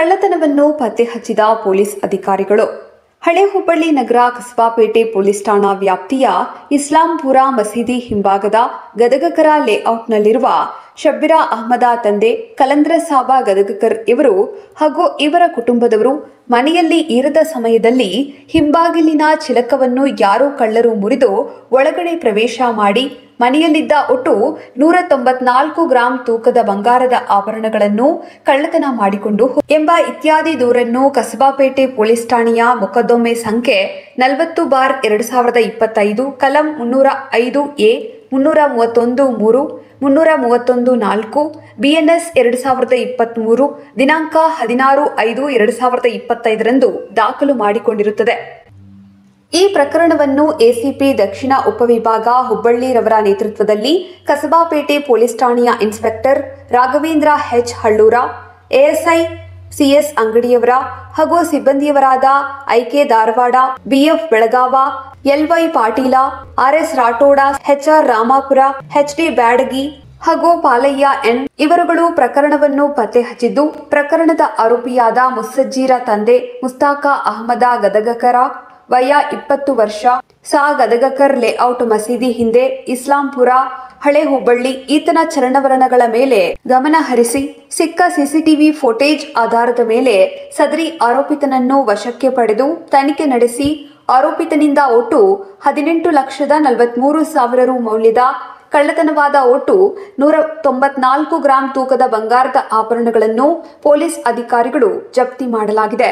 ಕಳ್ಳತನವನ್ನು ಪತ್ತೆ ಹಚ್ಚಿದ ಪೊಲೀಸ್ ಅಧಿಕಾರಿಗಳು. ಹಳೆ ಹುಬ್ಬಳ್ಳಿ ನಗರ ಕಸಬಾಪೇಟೆ ಪೊಲೀಸ್ ಠಾಣಾ ವ್ಯಾಪ್ತಿಯ ಇಸ್ಲಾಂಪುರ ಮಸೀದಿ ಹಿಂಭಾಗದ ಗದಗಕರ ಲೇಔಟ್ನಲ್ಲಿರುವ ಶಬ್ಬೀರ ಅಹಮದ ತಂದೆ ಕಲಂದ್ರ ಸಾಬ ಗದಗಕರ್ ಇವರು ಹಾಗೂ ಇವರ ಕುಟುಂಬದವರು ಮನೆಯಲ್ಲಿ ಇರದ ಸಮಯದಲ್ಲಿ ಹಿಂಬಾಗಿಲಿನ ಚಿಲಕವನ್ನು ಯಾರೋ ಕಳ್ಳರು ಮುರಿದು ಒಳಗಡೆ ಪ್ರವೇಶ ಮಾಡಿ ಮನೆಯಲ್ಲಿದ್ದ ಒಟ್ಟು 194 ಗ್ರಾಂ ತೂಕದ ಬಂಗಾರದ ಆಭರಣಗಳನ್ನು ಕಳ್ಳತನ ಮಾಡಿಕೊಂಡು ಎಂಬ ಇತ್ಯಾದಿ ದೂರನ್ನು ಕಸಬಾಪೇಟೆ ಪೊಲೀಸ್ ಠಾಣೆಯ ಮೊಕದ್ದಮೆ ಸಂಖ್ಯೆ 40/2025 ಕಲಂ 305A 331-3 331-4 BNS 2023 ದಿನಾಂಕ 16/5/2025 ದಾಖಲು ಮಾಡಿಕೊಂಡಿರುತ್ತದೆ. ಈ ಪ್ರಕರಣವನ್ನು ಎಸಿಪಿ ದಕ್ಷಿಣ ಉಪವಿಭಾಗ ಹುಬ್ಬಳ್ಳಿ ರವರ ನೇತೃತ್ವದಲ್ಲಿ ಕಸಬಾಪೇಟೆ ಪೊಲೀಸ್ ಠಾಣೆಯ inspector Raghavendra H Hallur, ASI CS ಅಂಗಡಿಯವರ ಹಾಗೂ ಸಿಬ್ಬಂದಿಯವರಾದ IK Dharwad, BF Belagav, LY Patil, RS Rathod, HR Ramapur, HD Byadagi ಹಾಗೂ ಪಾಲಯ್ಯ ಎನ್ ಇವರುಗಳು ಪ್ರಕರಣವನ್ನು ಪತ್ತೆ ಹಚ್ಚಿದ್ದು, ಪ್ರಕರಣದ ಆರೋಪಿಯಾದ ಮುಸ್ಸಜ್ಜೀರ ತಂದೆ ಮುಸ್ತಾಕ ಅಹಮದ ಗದಗಕರ ವಯ 20 ವರ್ಷ, ಸಾ ಗದಗಕರ್ ಲೇಔಟ್ ಮಸೀದಿ ಹಿಂದೆ ಇಸ್ಲಾಂಪುರ ಹಳೆ ಹುಬ್ಬಳ್ಳಿ ಈತನ ಚಲನವಲನಗಳ ಮೇಲೆ ಗಮನ ಹರಿಸಿ ಸಿಕ್ಕ ಸಿಸಿಟಿವಿ ಫುಟೇಜ್ ಆಧಾರದ ಮೇಲೆ ಸದರಿ ಆರೋಪಿತನನ್ನು ವಶಕ್ಕೆ ಪಡೆದು ತನಿಖೆ ನಡೆಸಿ ಆರೋಪಿತನಿಂದ ಒಟ್ಟು 18,43,000 ರು ಮೌಲ್ಯದ ಕಳ್ಳತನವಾದ ಒಟ್ಟು 194 ಗ್ರಾಂ ತೂಕದ ಬಂಗಾರದ ಆಭರಣಗಳನ್ನು ಪೊಲೀಸ್ ಅಧಿಕಾರಿಗಳು ಜಪ್ತಿ ಮಾಡಲಾಗಿದೆ.